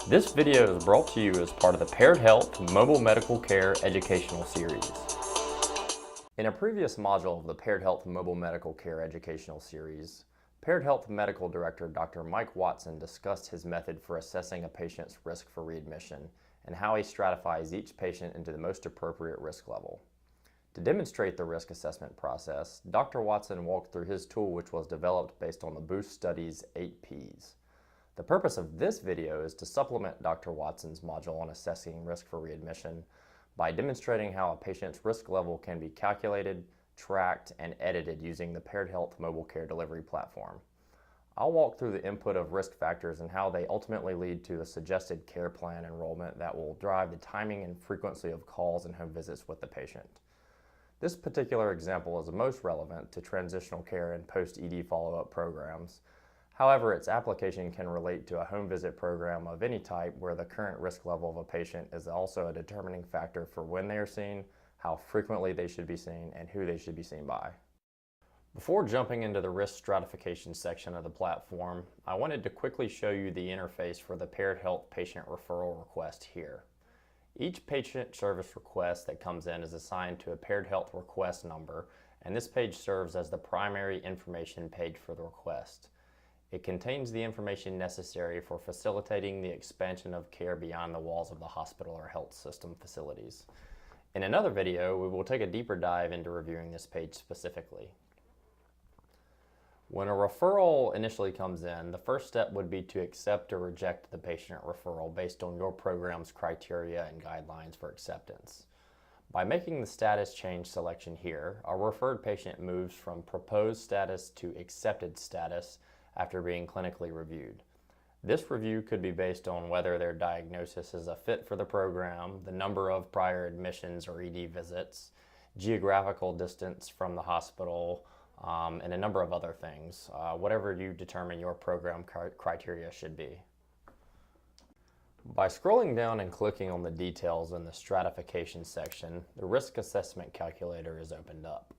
This video is brought to you as part of the Paired Health Mobile Medical Care Educational Series. In a previous module of the Paired Health Mobile Medical Care Educational Series, Paired Health Medical Director Dr. Mike Watson discussed his method for assessing a patient's risk for readmission and how he stratifies each patient into the most appropriate risk level. To demonstrate the risk assessment process, Dr. Watson walked through his tool, which was developed based on the Boost Study's 8 Ps. The purpose of this video is to supplement Dr. Watson's module on assessing risk for readmission by demonstrating how a patient's risk level can be calculated, tracked, and edited using the Paired Health Mobile Care Delivery platform. I'll walk through the input of risk factors and how they ultimately lead to a suggested care plan enrollment that will drive the timing and frequency of calls and home visits with the patient. This particular example is most relevant to transitional care and post-ED follow-up programs. However, its application can relate to a home visit program of any type where the current risk level of a patient is also a determining factor for when they are seen, how frequently they should be seen, and who they should be seen by. Before jumping into the risk stratification section of the platform, I wanted to quickly show you the interface for the Paired Health patient referral request here. Each patient service request that comes in is assigned to a Paired Health request number, and this page serves as the primary information page for the request. It contains the information necessary for facilitating the expansion of care beyond the walls of the hospital or health system facilities. In another video, we will take a deeper dive into reviewing this page specifically. When a referral initially comes in, the first step would be to accept or reject the patient referral based on your program's criteria and guidelines for acceptance. By making the status change selection here, a referred patient moves from proposed status to accepted status after being clinically reviewed. This review could be based on whether their diagnosis is a fit for the program, the number of prior admissions or ED visits, geographical distance from the hospital, and a number of other things, whatever you determine your program criteria should be. By scrolling down and clicking on the details in the stratification section, the risk assessment calculator is opened up.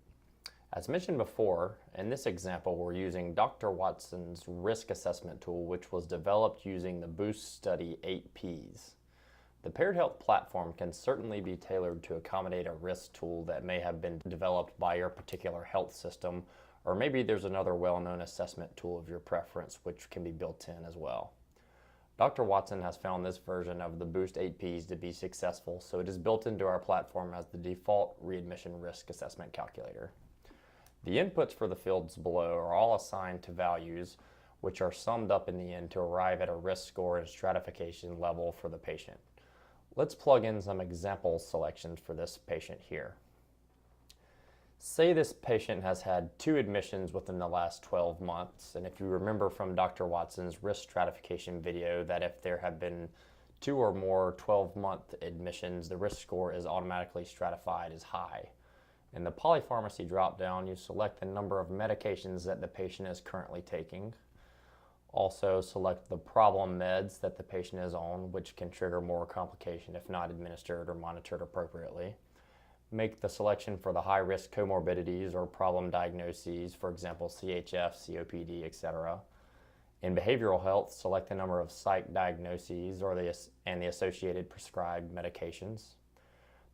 As mentioned before, in this example we're using Dr. Watson's risk assessment tool, which was developed using the Boost Study 8 Ps. The Paired Health platform can certainly be tailored to accommodate a risk tool that may have been developed by your particular health system, or maybe there's another well-known assessment tool of your preference which can be built in as well. Dr. Watson has found this version of the Boost 8 Ps to be successful, so it is built into our platform as the default readmission risk assessment calculator. The inputs for the fields below are all assigned to values, which are summed up in the end to arrive at a risk score and stratification level for the patient. Let's plug in some example selections for this patient here. Say this patient has had 2 admissions within the last 12 months, and if you remember from Dr. Watson's risk stratification video that if there have been 2 or more 12-month admissions, the risk score is automatically stratified as high. In the polypharmacy drop-down, you select the number of medications that the patient is currently taking. Also select the problem meds that the patient is on, which can trigger more complication if not administered or monitored appropriately. Make the selection for the high-risk comorbidities or problem diagnoses, for example CHF, COPD, etc. In behavioral health, select the number of psych diagnoses and the associated prescribed medications.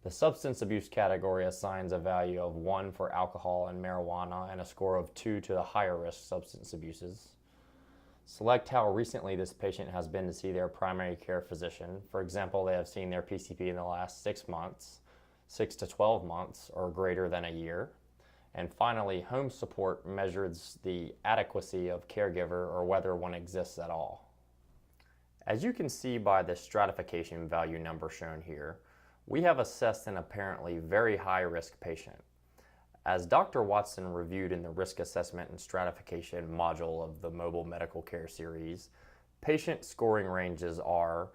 The substance abuse category assigns a value of 1 for alcohol and marijuana and a score of 2 to the higher risk substance abuses. Select how recently this patient has been to see their primary care physician. For example, they have seen their PCP in the last 6 months, 6 to 12 months, or greater than a year. And finally, home support measures the adequacy of caregiver or whether one exists at all. As you can see by the stratification value number shown here, we have assessed an apparently very high-risk patient. As Dr. Watson reviewed in the Risk Assessment and Stratification module of the Mobile Medical Care series, patient scoring ranges are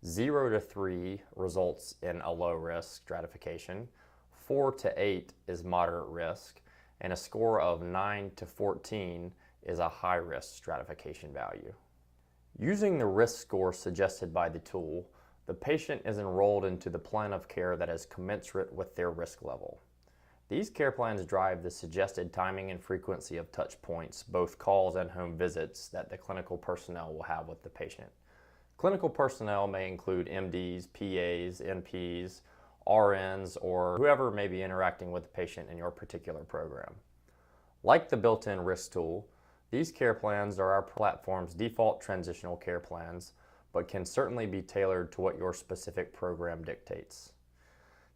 0 to 3 results in a low-risk stratification, 4 to 8 is moderate risk, and a score of 9 to 14 is a high-risk stratification value. Using the risk score suggested by the tool, the patient is enrolled into the plan of care that is commensurate with their risk level. These care plans drive the suggested timing and frequency of touch points, both calls and home visits, that the clinical personnel will have with the patient. Clinical personnel may include MDs, PAs, NPs, RNs, or whoever may be interacting with the patient in your particular program. Like the built-in risk tool, these care plans are our platform's default transitional care plans, but can certainly be tailored to what your specific program dictates.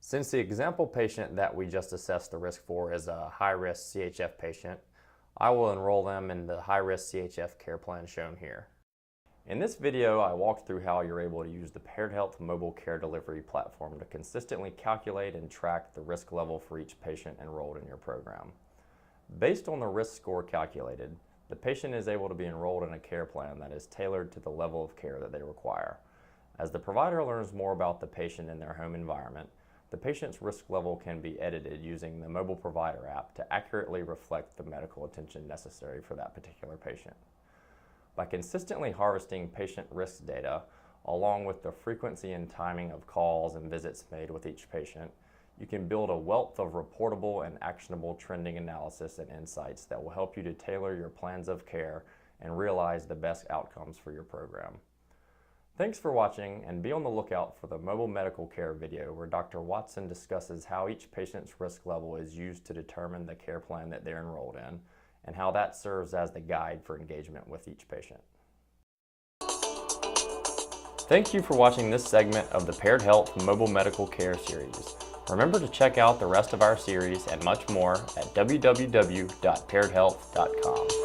Since the example patient that we just assessed the risk for is a high-risk CHF patient, I will enroll them in the high-risk CHF care plan shown here. In this video, I walked through how you're able to use the Paired Health mobile care delivery platform to consistently calculate and track the risk level for each patient enrolled in your program. Based on the risk score calculated, the patient is able to be enrolled in a care plan that is tailored to the level of care that they require. As the provider learns more about the patient in their home environment, the patient's risk level can be edited using the mobile provider app to accurately reflect the medical attention necessary for that particular patient. By consistently harvesting patient risk data, along with the frequency and timing of calls and visits made with each patient, you can build a wealth of reportable and actionable trending analysis and insights that will help you to tailor your plans of care and realize the best outcomes for your program. Thanks for watching, and be on the lookout for the mobile medical care video where Dr. Watson discusses how each patient's risk level is used to determine the care plan that they're enrolled in, and how that serves as the guide for engagement with each patient. Thank you for watching this segment of the Paired Health Mobile Medical Care series. Remember to check out the rest of our series and much more at www.pairedhealth.com.